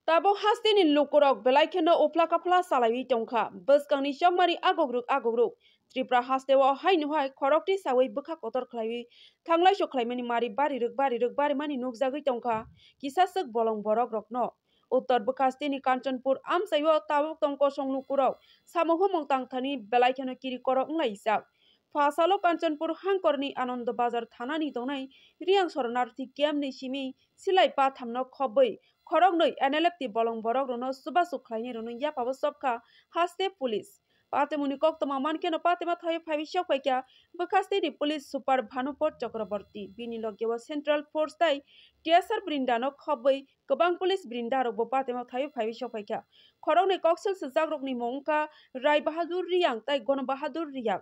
Tabo hastini lukurok belaikeno upla kapla salawi tongkha bosgangni chokmani agogruk Tripura hastewa hainuhai khorokti sawi bukha kotor khlaiwi thanglai sokhlaimani mari bari mani nukjagui tongkha kisasuk bolong borok rokno Uttar Bukastini Kanchanpur amsaiwo tabuk tongko songlukurok samohumong tangthani belaikeno kiri korok nglaijak Fasalo Kanchanpur hangkorni Anand Bazar thanani tongnai riang soronarthi camni simi silai pa thamno khobui khorognoi NLFT bolong borok rono subasuk khlaini rono yapabo sobkha haste police Patemuni koktoma mankeno patema thayo phaibisok paikya Bukastini police super Bhanupot Chakraborty bini logyawa Central Force tai TSR brindano khobui gobang police brinda rokbo patema thayo phaibisok paikya khorognoi koksil sujagrokni mongka Rai Bahadur Riang tai Gon Bahadur Riang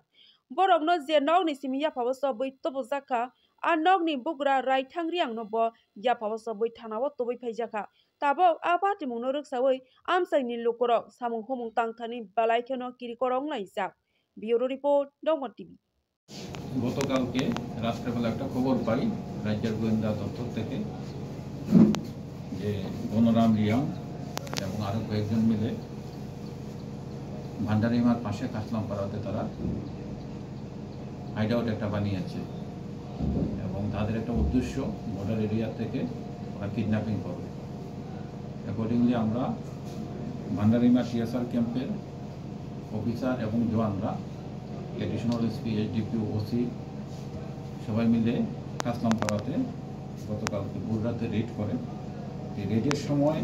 Borokno je nogni simi yapabo sobui tobojaka a nogni bugra Rai Thangriang no bo yapabo sobui thanao tobui phaijaka Tabok abati mungno ruksawi amsaini lukurok samung humung tangthani balaikeno kirikorok laijak Bureau Report Dongor TV গতকালকে রাত্রেবেলা একটা খবর পাই রাজ্যের গোয়েন্দা দপ্তর থেকে যে বনরাম রিয়াং এবং আরো কয়েকজন মিলে ভান্ডারিমার পাশে কাসলামপাড়াতে তারা হাইডআউট একটা বানিয়েছে এবং তাদের একটা উদ্দেশ্য বর্ডার এরিয়া থেকে ওরা কিডন্যাপিং করবে অ্যাকর্ডিংলি আমরা ভান্ডারিমা টিএসআর ক্যাম্পের অফিসার এবং জওয়ানরা এডিশনাল এসপি এইচডিপি ওসি সবাই মিলে কাসলামপাড়াতে গতকালকে ভোররাতে রেড করে এই রেডের সময়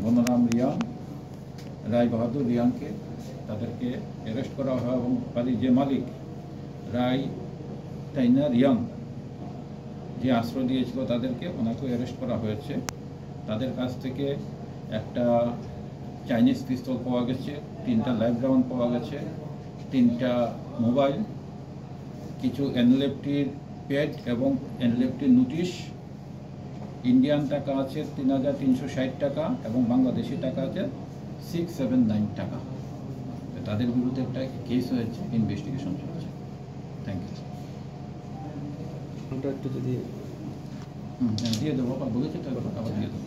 বনরাম রিয়াং রায় বাহাদুর রিয়াংকে তাদেরকে অ্যারেস্ট করা হয় এবং বাড়ির যে মালিক রায় টাইনা রিয়াং যে আশ্রয় দিয়েছিল তাদেরকে ওনাকেও অ্যারেস্ট করা হয়েছে তাদের কাছ থেকে একটা চাইনিজ পিস্তল পাওয়া গেছে 3টা লাইভ রাউন্ড পাওয়া গেছে 3টা মোবাইল কিছু এনএলএফটির প্যাড এবং এনএলএফটির নোটিশ ইন্ডিয়ান টাকা আছে 3360 টাকা এবং বাংলাদেশি টাকা আছে 679 টাকা তাদের বিরুদ্ধে একটা কেস হয়েছে ইনভেস্টিগেশন চলছে থ্যাংক ইউ একটু যদি দিয়ে দেবো বলেছে আবার দিয়ে দেবো